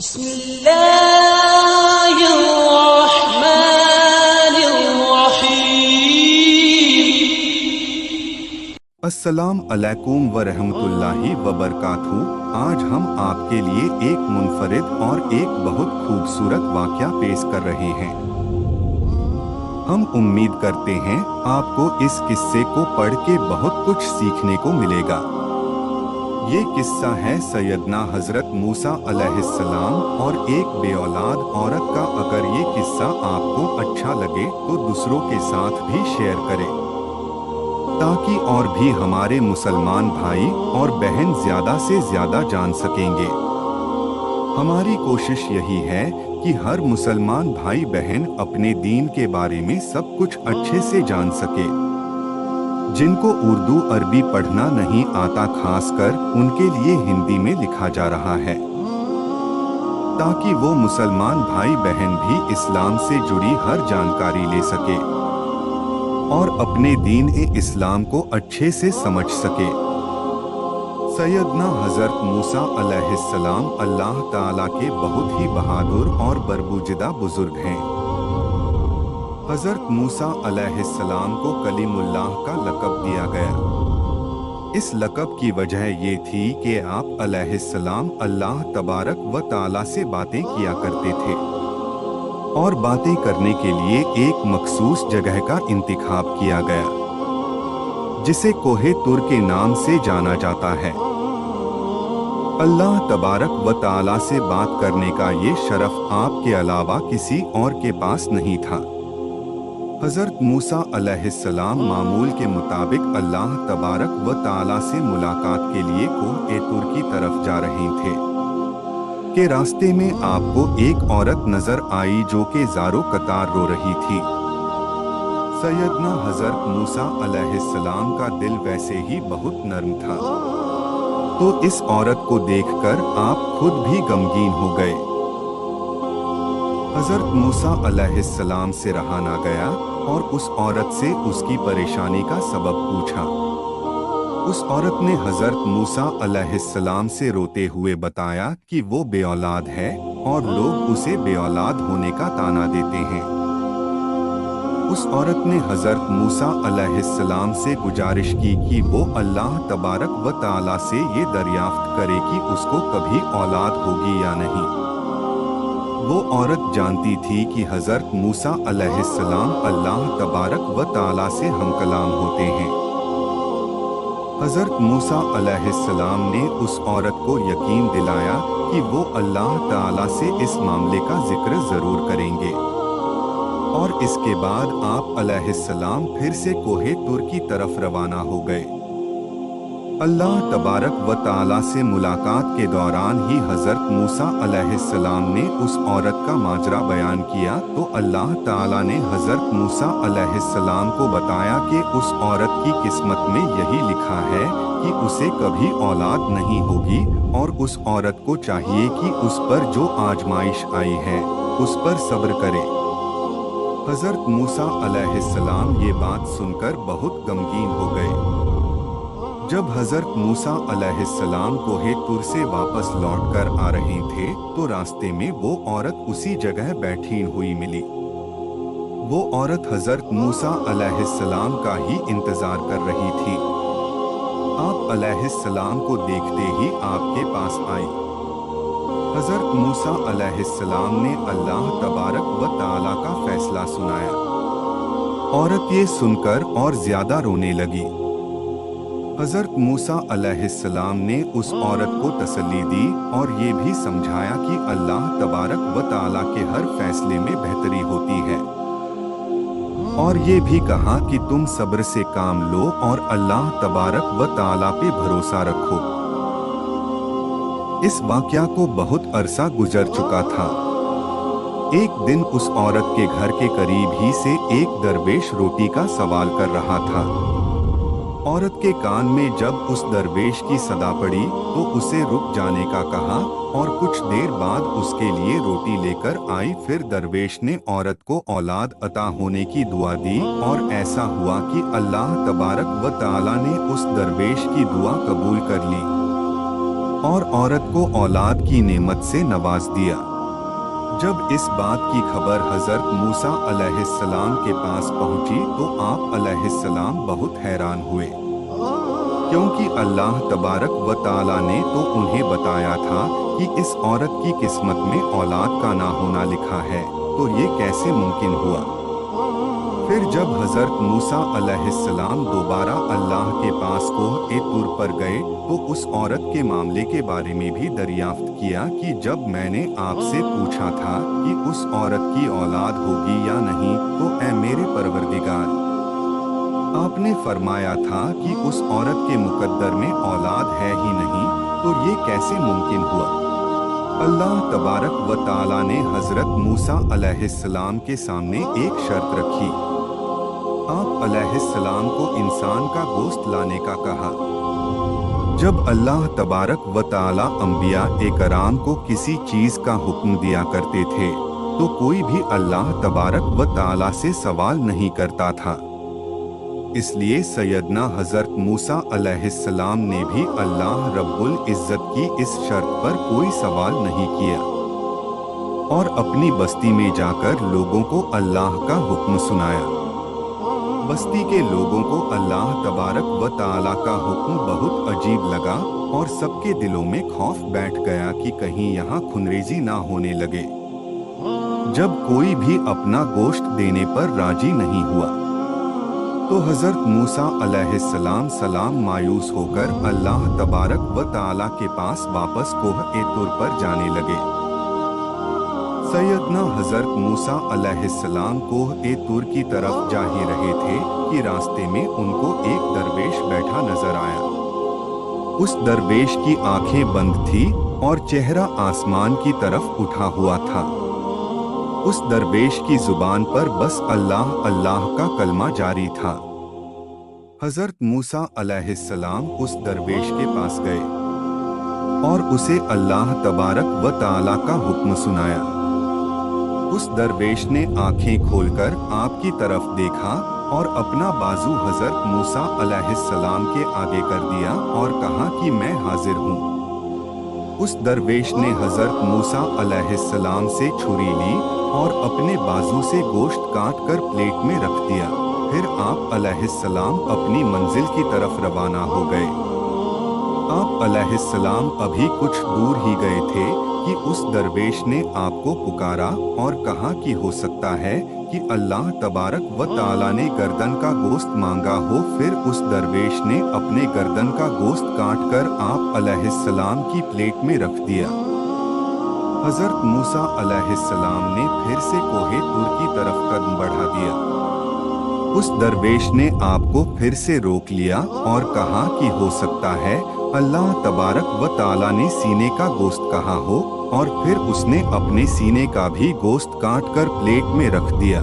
بسم الله الرحمن الرحيم السلام علیکم ورحمۃ اللہ وبرکاتہ۔ آج ہم آپ کے لیے ایک منفرد اور ایک بہت خوبصورت واقعہ پیش کر رہے ہیں۔ ہم امید کرتے ہیں آپ کو اس قصے کو پڑھ کے بہت کچھ سیکھنے کو ملے گا۔ یہ قصہ ہے سیدنا حضرت موسیٰ علیہ السلام اور ایک بے اولاد عورت کا۔ اگر یہ قصہ آپ کو اچھا لگے تو دوسروں کے ساتھ بھی شیئر کریں تاکہ اور بھی ہمارے مسلمان بھائی اور بہن زیادہ سے زیادہ جان سکیں گے۔ ہماری کوشش یہی ہے کہ ہر مسلمان بھائی بہن اپنے دین کے بارے میں سب کچھ اچھے سے جان سکے۔ جن کو اردو عربی پڑھنا نہیں آتا خاص کر ان کے لیے ہندی میں لکھا جا رہا ہے تاکہ وہ مسلمان بھائی بہن بھی اسلام سے جڑی ہر جانکاری لے سکے اور اپنے دین اسلام کو اچھے سے سمجھ سکے۔ سیدنا حضرت موسیٰ علیہ السلام اللہ تعالیٰ کے بہت ہی بہادر اور برگزیدہ بزرگ ہیں۔ حضرت موسیٰ علیہ السلام کو کلیم اللہ کا لقب دیا گیا۔ اس لقب کی وجہ یہ تھی کہ آپ علیہ السلام اللہ تبارک و تعالیٰ سے باتیں کیا کرتے تھے اور باتیں کرنے کے لیے ایک مخصوص جگہ کا انتخاب کیا گیا جسے کوہ طور کے نام سے جانا جاتا ہے۔ اللہ تبارک و تعالیٰ سے بات کرنے کا یہ شرف آپ کے علاوہ کسی اور کے پاس نہیں تھا۔ حضرت موسیٰ علیہ السلام معمول کے مطابق اللہ تبارک و تعالیٰ سے ملاقات کے لیے کوہ طور کی طرف جا رہے تھے کہ راستے میں آپ کو ایک عورت نظر آئی جو کہ زاروں قطار رو رہی تھی۔ سیدنا حضرت موسیٰ علیہ السلام کا دل ویسے ہی بہت نرم تھا تو اس عورت کو دیکھ کر آپ خود بھی غمگین ہو گئے۔ حضرت موسیٰ علیہ السلام سے رہا نہ گیا اور اس عورت سے اس کی پریشانی کا سبب پوچھا۔ اس عورت نے حضرت موسیٰ علیہ السلام سے روتے ہوئے بتایا کہ وہ بے اولاد ہے اور لوگ اسے بے اولاد ہونے کا طعنہ دیتے ہیں۔ اس عورت نے حضرت موسیٰ علیہ السلام سے گزارش کی کہ وہ اللہ تبارک و تعالیٰ سے یہ دریافت کرے کہ اس کو کبھی اولاد ہوگی یا نہیں۔ وہ عورت جانتی تھی کہ حضرت موسیٰ علیہ السلام اللہ تبارک و تعالیٰ سے ہم کلام ہوتے ہیں۔ حضرت موسیٰ علیہ السلام نے اس عورت کو یقین دلایا کہ وہ اللہ تعالیٰ سے اس معاملے کا ذکر ضرور کریں گے اور اس کے بعد آپ علیہ السلام پھر سے کوہ طور کی طرف روانہ ہو گئے۔ اللہ تبارک و تعالیٰ سے ملاقات کے دوران ہی حضرت موسیٰ علیہ السلام نے اس عورت کا ماجرا بیان کیا تو اللہ تعالیٰ نے حضرت موسیٰ علیہ السلام کو بتایا کہ اس عورت کی قسمت میں یہی لکھا ہے کہ اسے کبھی اولاد نہیں ہوگی اور اس عورت کو چاہیے کہ اس پر جو آزمائش آئی ہے اس پر صبر کرے۔ حضرت موسیٰ علیہ السلام یہ بات سن کر بہت غمگین ہو گئے۔ جب حضرت موسیٰ علیہ السلام کوہ طور سے واپس لوٹ کر آ رہے تھے تو راستے میں وہ عورت اسی جگہ بیٹھی ہوئی ملی۔ وہ عورت حضرت موسیٰ علیہ السلام کا ہی انتظار کر رہی تھی۔ آپ علیہ السلام کو دیکھتے ہی آپ کے پاس آئی۔ حضرت موسیٰ علیہ السلام نے اللہ تبارک و تعالیٰ کا فیصلہ سنایا۔ عورت یہ سن کر اور زیادہ رونے لگی۔ حضرت موسیٰ علیہ السلام نے اس عورت کو تسلی دی اور یہ بھی سمجھایا کہ اللہ تبارک و تعالیٰ کے ہر فیصلے میں بہتری ہوتی ہے اور یہ بھی کہا کہ تم صبر سے کام لو اور اللہ تبارک و تعالیٰ پہ بھروسہ رکھو۔ اس واقعہ کو بہت عرصہ گزر چکا تھا۔ ایک دن اس عورت کے گھر کے قریب ہی سے ایک درویش روٹی کا سوال کر رہا تھا۔ عورت کے کان میں جب اس درویش کی صدا پڑی تو اسے رک جانے کا کہا اور کچھ دیر بعد اس کے لیے روٹی لے کر آئی۔ پھر درویش نے عورت کو اولاد عطا ہونے کی دعا دی اور ایسا ہوا کہ اللہ تبارک و تعالیٰ نے اس درویش کی دعا قبول کر لی۔ और औरत को औलाद की नेमत से नवाज दिया। जब इस बात की खबर हजरत मूसा अलैहिस्सलाम के पास पहुंची तो आप अलैहिस्सलाम बहुत हैरान हुए, क्योंकि अल्लाह तबारक व ताला ने तो उन्हें बताया था कि इस औरत की किस्मत में औलाद का ना होना लिखा है, तो ये कैसे मुमकिन हुआ। फिर जब हजरत मूसा अलैहिस्सलाम दोबारा अल्लाह के पास कोह ए तुर पर गए तो उस औरत के मामले के बारे में भी दरियाफ्त किया कि जब मैंने आपसे पूछा था कि उस औरत की औलाद होगी या नहीं, तो ऐ मेरे परवरदिगार, आपने फरमाया था कि उस औरत के मुकद्दर में औलाद है ही नहीं, तो ये कैसे मुमकिन हुआ। अल्लाह तबारक व ताला ने हजरत मूसा अलैहिस्सलाम के सामने एक शर्त रखी। आप अलैहिस्सलाम को इंसान का गोश्त लाने का कहा। जब अल्लाह तबारक व ताला अंबिया कराम को किसी चीज का हुक्म दिया करते थे तो कोई भी अल्लाह तबारक व ताला से सवाल नहीं करता था। इसलिए सैयदना हजरत मूसा अलैहिस्सलाम ने भी अल्लाह रब्बुल इज्जत की इस शर्त पर कोई सवाल नहीं किया और अपनी बस्ती में जाकर लोगों को अल्लाह का हुक्म सुनाया। बस्ती के लोगों को अल्लाह तबारक व ताला का हुक्म बहुत अजीब लगा और सबके दिलों में खौफ बैठ गया कि कहीं यहाँ खुनरेजी ना होने लगे। जब कोई भी अपना गोश्त देने पर राजी नहीं हुआ तो हजरत मूसा अलैहिस्सलाम सलाम मायूस होकर अल्लाह तबारक व ताला के पास वापस कोह ए तुर पर जाने लगे। सैयदना हजरत मूसा अलैहिस्सलाम कोह ए तुर की तरफ जा ही रहे थे कि रास्ते में उनको एक दरवेश बैठा नजर आया। उस दरवेश की आंखें बंद थी और चेहरा आसमान की तरफ उठा हुआ था। उस दरवेश की जुबान पर बस अल्लाह अल्लाह का कलमा जारी था। हजरत मूसा अलैहिस्सलाम उस दरवेश के पास गए और उसे अल्लाह तबारक व ताला का हुक्म सुनाया। उस दरवेश ने आंखें खोलकर आपकी तरफ देखा और अपना बाजू हजरत मूसा अलैहिस्सलाम के आगे कर दिया और कहा कि मैं हाजिर हूँ। उस दरवेश ने हजरत मूसा अलैहिस्सलाम से छुरी ली और अपने बाजू से गोश्त काट कर प्लेट में रख दिया। फिर आप अलैहिस्सलाम अपनी मंजिल की तरफ रवाना हो गए। आप अलैहिस्सलाम अभी कुछ दूर ही गए थे कि उस दरवेश ने आपको पुकारा और कहा कि हो सकता है कि अल्लाह तबारक व ताला ने गर्दन का गोश्त मांगा हो। फिर उस दरवेश ने अपने गर्दन का गोश्त काट कर आप अलैहिस्सलाम की प्लेट में रख दिया। हजरत मूसा अलैहिस्सलाम ने फिर से कोहे तुर की तरफ कदम बढ़ा दिया। उस दरवेश ने आपको फिर से रोक लिया और कहा कि हो सकता है अल्लाह तबारक व ताला ने सीने का गोश्त कहा हो, और फिर उसने अपने सीने का भी गोश्त काट कर प्लेट में रख दिया।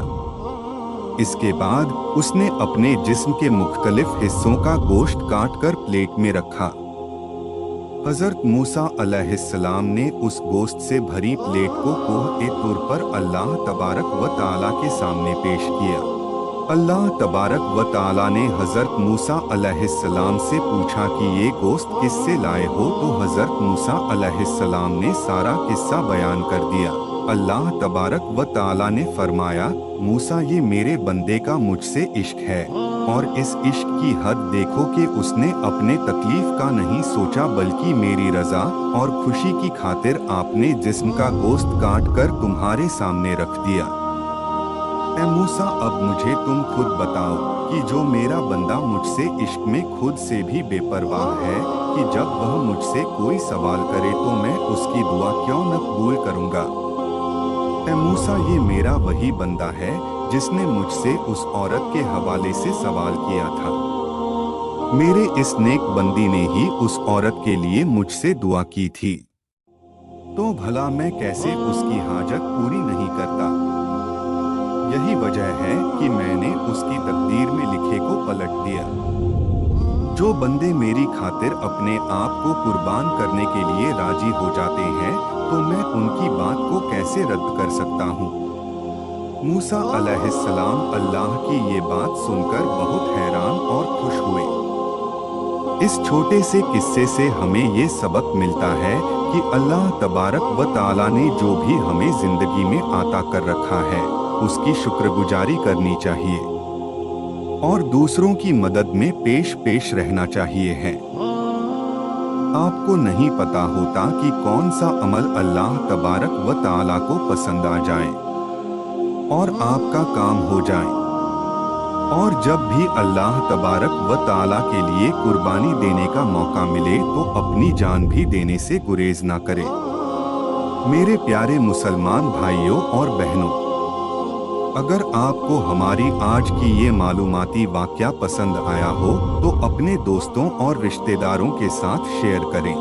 इसके बाद उसने अपने जिस्म के मुख्तलिफ हिस्सों का गोश्त काट कर प्लेट में रखा। हजरत मूसा अलैहिस्सलाम ने उस गोश्त से भरी प्लेट को कोह ए तुर पर अल्लाह तबारक व ताला के सामने पेश किया। अल्लाह तबारक व ताला ने हजरत मूसा अलैहिस्सलाम से पूछा कि ये गोश्त किससे लाए हो, तो हजरत मूसा अलैहिस्सलाम ने सारा किस्सा बयान कर दिया। अल्लाह तबारक व ताला ने फरमाया, मूसा ये मेरे बंदे का मुझसे इश्क है, और इस इश्क की हद देखो कि उसने अपने तकलीफ का नहीं सोचा बल्कि मेरी रजा और खुशी की खातिर आपने जिस्म का गोश्त काट कर तुम्हारे सामने रख दिया। ऐ मूसा, अब मुझे तुम खुद बताओ कि जो मेरा बंदा मुझसे इश्क में खुद से भी बेपरवाह है कि जब वह मुझसे कोई सवाल करे तो मैं उसकी दुआ क्यों न कबूल करूंगा। ऐ मूसा, ये मेरा वही बंदा है जिसने मुझसे उस औरत के हवाले से सवाल किया था। मेरे इस नेक बंदी ने ही उस औरत के लिए मुझसे दुआ की थी, तो भला मैं कैसे उसकी हाजत पूरी नहीं करता। यही वजह है कि मैंने उसकी तकदीर में लिखे को पलट दिया। जो बंदे मेरी खातिर अपने आप को कुर्बान करने के लिए राजी हो जाते हैं तो मैं उनकी बात को कैसे रद्द कर सकता हूँ। मूसा अलैहिस्सलाम अल्लाह की ये बात सुनकर बहुत हैरान और खुश हुए। इस छोटे से किस्से से हमें ये सबक मिलता है कि अल्लाह तबारक व ताला ने जो भी हमें जिंदगी में अता कर रखा है उसकी शुक्रगुजारी करनी चाहिए और दूसरों की मदद में पेश रहना चाहिए है। आपको नहीं पता होता कि कौन सा अमल अल्लाह तबारक व ताला को पसंद आ जाए और आपका काम हो जाए। और जब भी अल्लाह तबारक व ताला के लिए कुर्बानी देने का मौका मिले तो अपनी जान भी देने से गुरेज ना करे। मेरे प्यारे मुसलमान भाइयों और बहनों, अगर आपको हमारी आज की ये मालूमाती वाक़या पसंद आया हो तो अपने दोस्तों और रिश्तेदारों के साथ शेयर करें।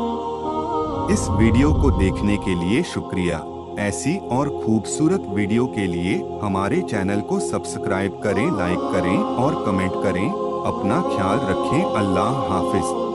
इस वीडियो को देखने के लिए शुक्रिया। ऐसी और खूबसूरत वीडियो के लिए हमारे चैनल को सब्सक्राइब करें, लाइक करें और कमेंट करें। अपना ख्याल रखें। अल्लाह हाफिज।